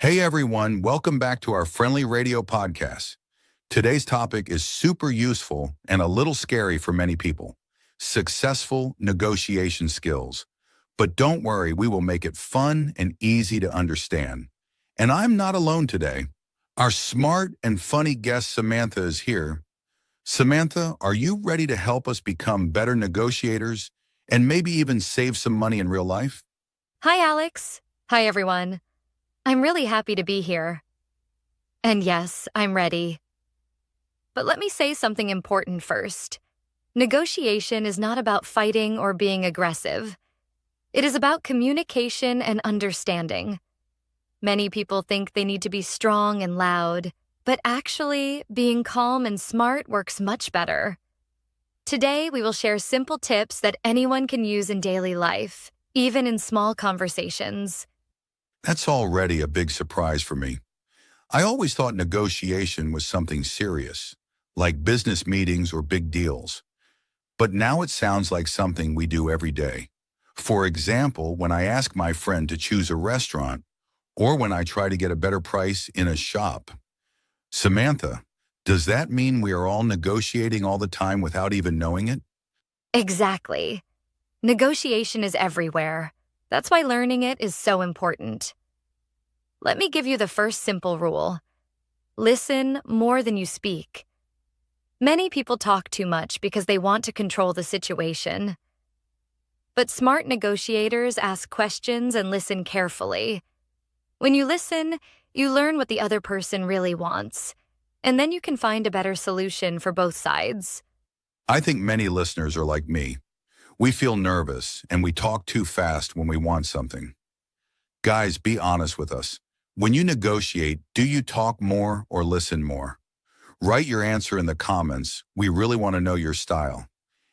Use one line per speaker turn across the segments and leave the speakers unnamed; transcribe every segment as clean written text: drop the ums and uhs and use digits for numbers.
Hey everyone, welcome back to our friendly radio podcast. Today's topic is super useful and a little scary for many people. Successful negotiation skills. But don't worry, we will make it fun and easy to understand. And I'm not alone today. Our smart and funny guest Samantha is here. Samantha, are you ready to help us become better negotiators and maybe even save some money in real life?
Hi, Alex. Hi, everyone. I'm really happy to be here. And yes, I'm ready. But let me say something important first. Negotiation is not about fighting or being aggressive. It is about communication and understanding. Many people think they need to be strong and loud, but actually, being calm and smart works much better. Today, we will share simple tips that anyone can use in daily life, even in small conversations.
That's already a big surprise for me. I always thought negotiation was something serious, like business meetings or big deals. But now it sounds like something we do every day. For example, when I ask my friend to choose a restaurant, or when I try to get a better price in a shop. Samantha, does that mean we are all negotiating all the time without even knowing it?
Exactly. Negotiation is everywhere. That's why learning it is so important. Let me give you the first simple rule. Listen more than you speak. Many people talk too much because they want to control the situation. But smart negotiators ask questions and listen carefully. When you listen, you learn what the other person really wants, and then you can find a better solution for both sides.
I think many listeners are like me. We feel nervous and we talk too fast when we want something. Guys, be honest with us. When you negotiate, do you talk more or listen more? Write your answer in the comments. We really want to know your style.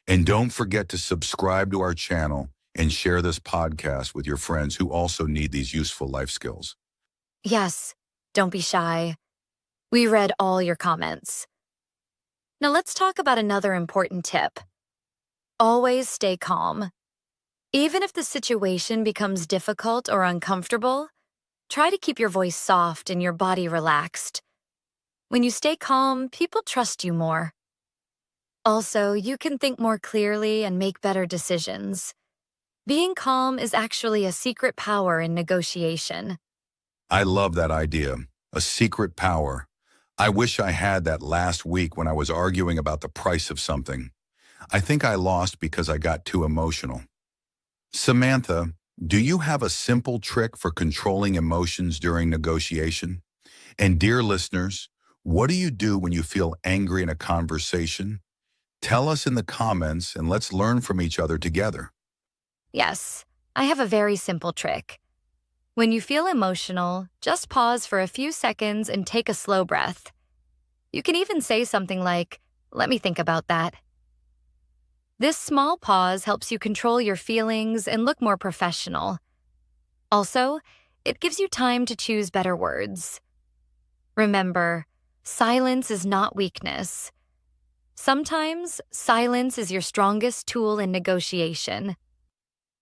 And don't forget to subscribe to our channel and share this podcast with your friends who also need these useful life skills.
Yes, don't be shy. We read all your comments. Now let's talk about another important tip. Always stay calm. Even if the situation becomes difficult or uncomfortable, try to keep your voice soft and your body relaxed. When you stay calm, people trust you more. Also, you can think more clearly and make better decisions. Being calm is actually a secret power in negotiation.
I love that idea, a secret power. I wish I had that last week when I was arguing about the price of something. I think I lost because I got too emotional. Samantha, do you have a simple trick for controlling emotions during negotiation? And dear listeners, what do you do when you feel angry in a conversation? Tell us in the comments and let's learn from each other together.
Yes, I have a very simple trick. When you feel emotional, just pause for a few seconds and take a slow breath. You can even say something like, "Let me think about that." This small pause helps you control your feelings and look more professional. Also, it gives you time to choose better words. Remember, silence is not weakness. Sometimes, silence is your strongest tool in negotiation.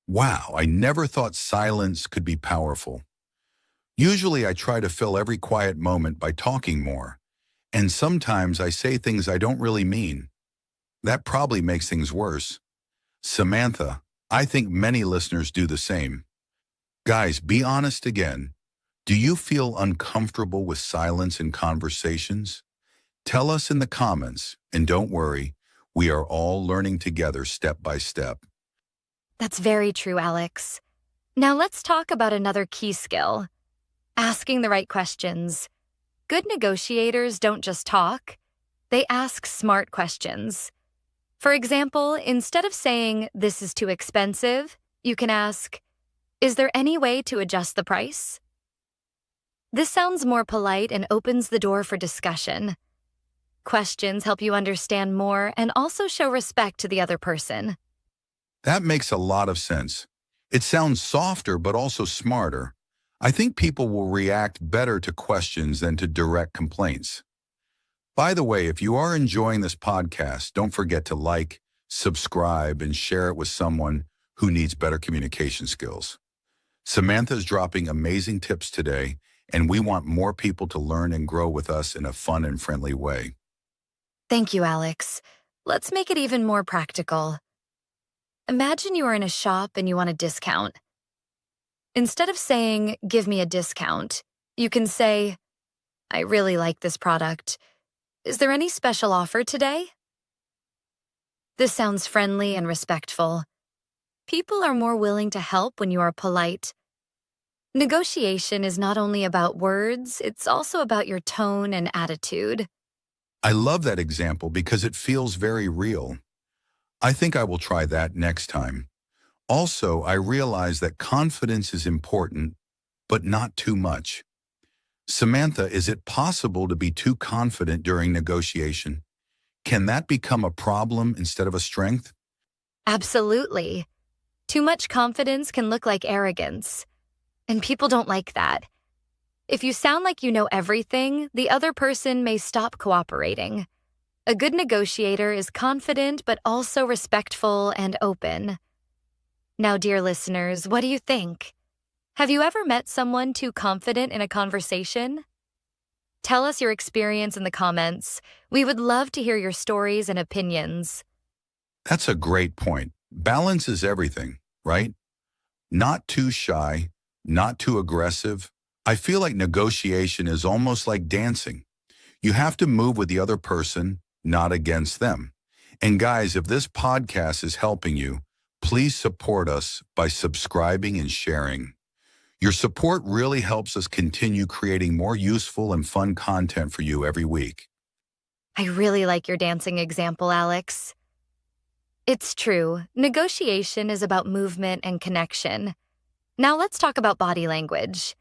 Wow, I never thought silence could be powerful. Usually I try to fill every quiet moment by talking more, and sometimes I say things I don't really mean. That probably makes things worse. Samantha, I think many listeners do the same. Guys, be honest again. Do you feel uncomfortable with silence in conversations? Tell us in the comments, and don't worry, we are all learning together step by step.
That's very true, Alex. Now let's talk about another key skill. Asking the right questions. Good negotiators don't just talk, they ask smart questions. For example, instead of saying, "This is too expensive," you can ask, "Is there any way to adjust the price?" This sounds more polite and opens the door for discussion. Questions help you understand more and also show respect to the other person.
That makes a lot of sense. It sounds softer but also smarter. I think people will react better to questions than to direct complaints. By the way, if you are enjoying this podcast, don't forget to like, subscribe, and share it with someone who needs better communication skills. Samantha's dropping amazing tips today, and we want more people to learn and grow with us in a fun and friendly way.
Thank you, Alex. Let's make it even more practical. Imagine you are in a shop and you want a discount. Instead of saying, "Give me a discount," you can say, "I really like this product. Is there any special offer today?" This sounds friendly and respectful. People are more willing to help when you are polite. Negotiation is not only about words, it's also about your tone and attitude.
I love that example because it feels very real. I think I will try that next time. Also, I realize that confidence is important, but not too much. Samantha, is it possible to be too confident during negotiation? Can that become a problem instead of a strength?
Absolutely. Too much confidence can look like arrogance, and people don't like that. If you sound like you know everything, the other person may stop cooperating. A good negotiator is confident but also respectful and open. Now, dear listeners, what do you think? Have you ever met someone too confident in a conversation? Tell us your experience in the comments. We would love to hear your stories and opinions.
That's a great point. Balance is everything, right? Not too shy, not too aggressive. I feel like negotiation is almost like dancing. You have to move with the other person, not against them. And guys, if this podcast is helping you, please support us by subscribing and sharing. Your support really helps us continue creating more useful and fun content for you every week.
I really like your dancing example, Alex. It's true. Negotiation is about movement and connection. Now let's talk about body language.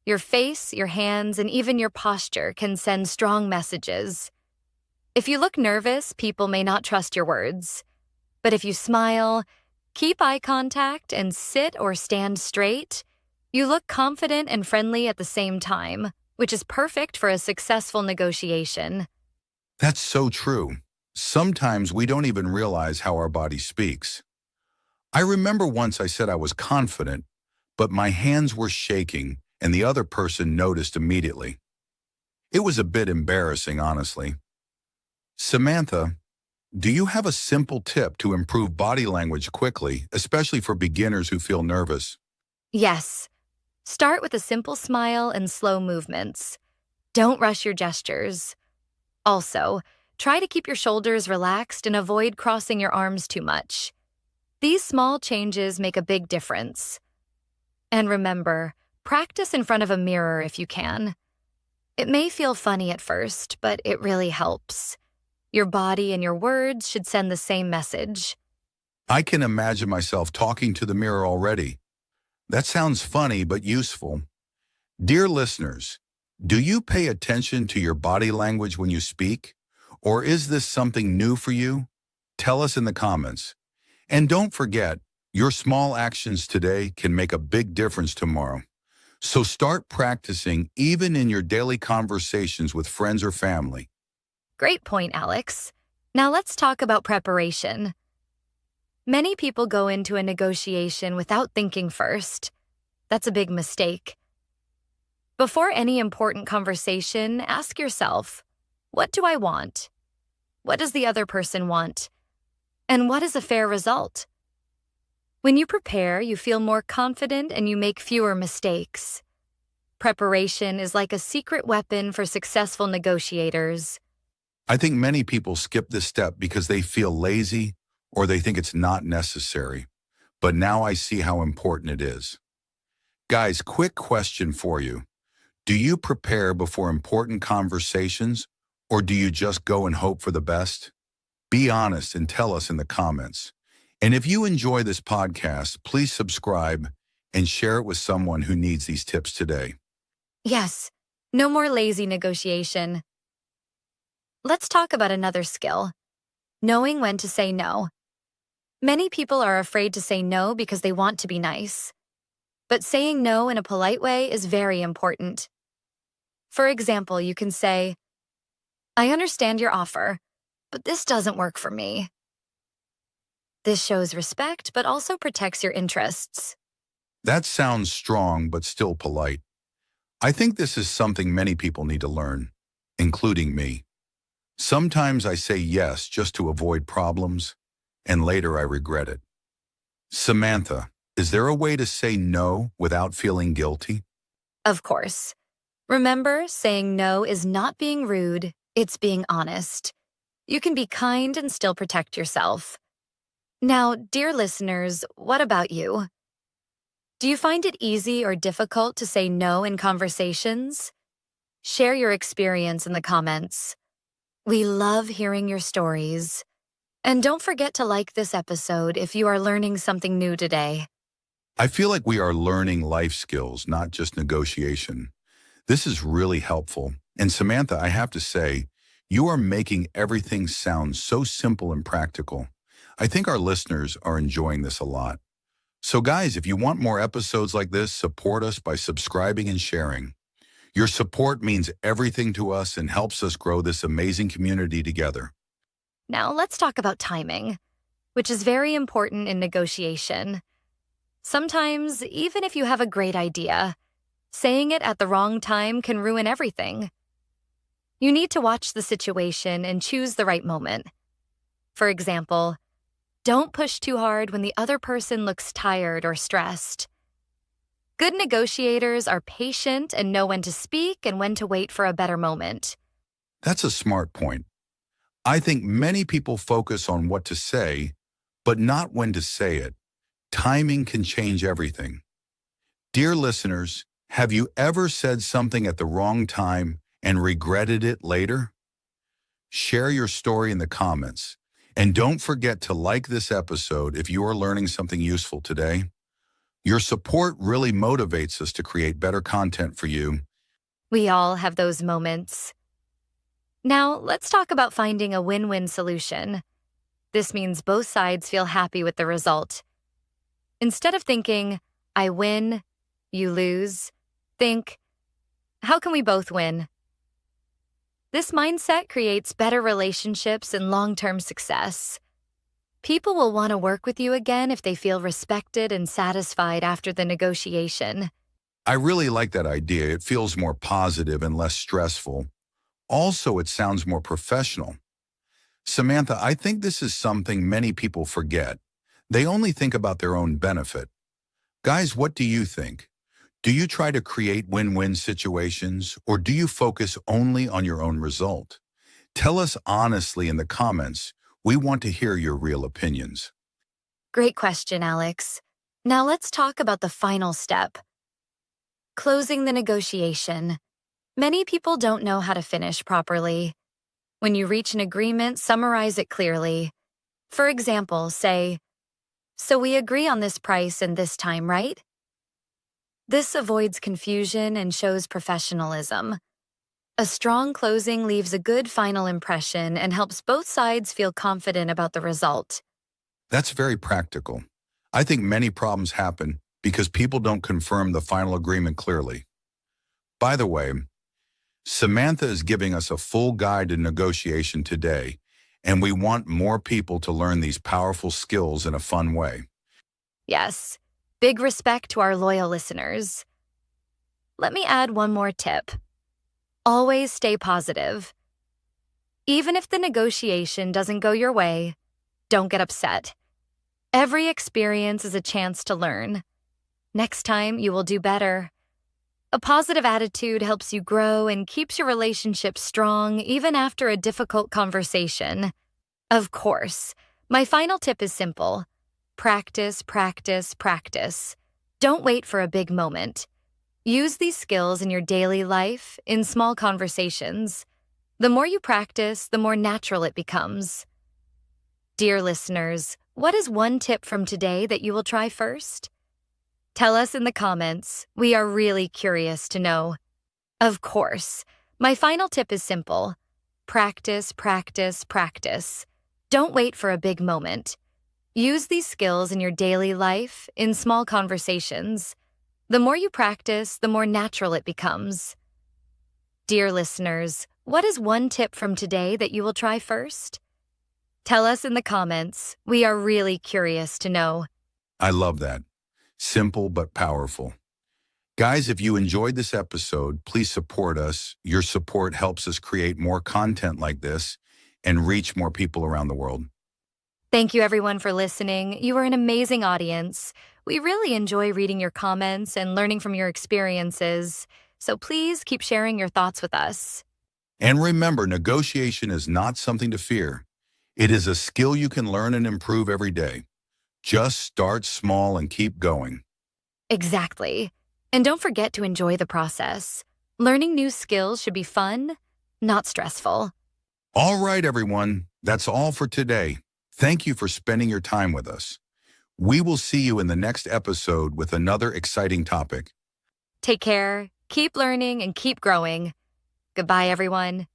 Your face, your hands, and even your posture can send strong messages. If you look nervous, people may not trust your words. But if you smile, keep eye contact, and sit or stand straight, you look confident and friendly at the same time, which is perfect for a successful negotiation.
That's so true. Sometimes we don't even realize how our body speaks. I remember once I said I was confident, but my hands were shaking and the other person noticed immediately. It was a bit embarrassing, honestly. Samantha, do you have a simple tip to improve body language quickly, especially for beginners who feel nervous?
Yes. Start with a simple smile and slow movements. Don't rush your gestures. Also, try to keep your shoulders relaxed and avoid crossing your arms too much. These small changes make a big difference. And remember, practice in front of a mirror if you can. It may feel funny at first, but it really helps. Your body and your words should send the same message.
I can imagine myself talking to the mirror already. That sounds funny but useful. Dear listeners, do you pay attention to your body language when you speak? Or is this something new for you? Tell us in the comments. And don't forget, your small actions today can make a big difference tomorrow. So start practicing even in your daily conversations with friends or family.
Great point, Alex. Now let's talk about preparation. Many people go into a negotiation without thinking first. That's a big mistake. Before any important conversation, ask yourself, what do I want? What does the other person want? And what is a fair result? When you prepare, you feel more confident and you make fewer mistakes. Preparation is like a secret weapon for successful negotiators.
I think many people skip this step because they feel lazy or they think it's not necessary. But now I see how important it is. Guys, quick question for you. Do you prepare before important conversations or do you just go and hope for the best? Be honest and tell us in the comments. And if you enjoy this podcast, please subscribe and share it with someone who needs these tips today.
Yes, no more lazy negotiation. Let's talk about another skill, knowing when to say no. Many people are afraid to say no because they want to be nice. But saying no in a polite way is very important. For example, you can say, "I understand your offer, but this doesn't work for me." This shows respect, but also protects your interests.
That sounds strong, but still polite. I think this is something many people need to learn, including me. Sometimes I say yes just to avoid problems, and later I regret it. Samantha, is there a way to say no without feeling guilty?
Of course. Remember, saying no is not being rude, it's being honest. You can be kind and still protect yourself. Now, dear listeners, what about you? Do you find it easy or difficult to say no in conversations? Share your experience in the comments. We love hearing your stories. And don't forget to like this episode if you are learning something new today.
I feel like we are learning life skills, not just negotiation. This is really helpful. And Samantha, I have to say, you are making everything sound so simple and practical. I think our listeners are enjoying this a lot. So guys, if you want more episodes like this, support us by subscribing and sharing. Your support means everything to us and helps us grow this amazing community together.
Now let's talk about timing, which is very important in negotiation. Sometimes, even if you have a great idea, saying it at the wrong time can ruin everything. You need to watch the situation and choose the right moment. For example, don't push too hard when the other person looks tired or stressed. Good negotiators are patient and know when to speak and when to wait for a better moment.
That's a smart point. I think many people focus on what to say, but not when to say it. Timing can change everything. Dear listeners, have you ever said something at the wrong time and regretted it later? Share your story in the comments. And don't forget to like this episode if you are learning something useful today. Your support really motivates us to create better content for you.
We all have those moments. Now, let's talk about finding a win-win solution. This means both sides feel happy with the result. Instead of thinking, I win, you lose, think, how can we both win? This mindset creates better relationships and long-term success. People will want to work with you again if they feel respected and satisfied after the negotiation.
I really like that idea. It feels more positive and less stressful. Also, it sounds more professional. Samantha, I think this is something many people forget. They only think about their own benefit. Guys, what do you think? Do you try to create win-win situations, or do you focus only on your own result? Tell us honestly in the comments. We want to hear your real opinions.
Great question, Alex. Now let's talk about the final step. Closing the negotiation. Many people don't know how to finish properly. When you reach an agreement, summarize it clearly. For example, say, "So we agree on this price and this time, right?" This avoids confusion and shows professionalism. A strong closing leaves a good final impression and helps both sides feel confident about the result.
That's very practical. I think many problems happen because people don't confirm the final agreement clearly. By the way, Samantha is giving us a full guide to negotiation today, and we want more people to learn these powerful skills in a fun way.
Yes, big respect to our loyal listeners. Let me add one more tip. Always stay positive. Even if the negotiation doesn't go your way, don't get upset. Every experience is a chance to learn. Next time, you will do better. A positive attitude helps you grow and keeps your relationship strong even after a difficult conversation. Of course, my final tip is simple. Practice, practice, practice. Don't wait for a big moment. Use these skills in your daily life, in small conversations. The more you practice, the more natural it becomes. Dear listeners, what is one tip from today that you will try first? Tell us in the comments. We are really curious to know. Of course, my final tip is simple. Practice, practice, practice. Don't wait for a big moment. Use these skills in your daily life, in small conversations. The more you practice, the more natural it becomes. Dear listeners, what is one tip from today that you will try first? Tell us in the comments. We are really curious to know.
I love that. Simple but powerful. Guys, if you enjoyed this episode, please support us. Your support helps us create more content like this and reach more people around the world.
Thank you, everyone, for listening. You are an amazing audience. We really enjoy reading your comments and learning from your experiences. So please keep sharing your thoughts with us.
And remember, negotiation is not something to fear. It is a skill you can learn and improve every day. Just start small and keep going.
Exactly. And don't forget to enjoy the process. Learning new skills should be fun, not stressful.
All right, everyone. That's all for today. Thank you for spending your time with us. We will see you in the next episode with another exciting topic.
Take care, keep learning, and keep growing. Goodbye, everyone.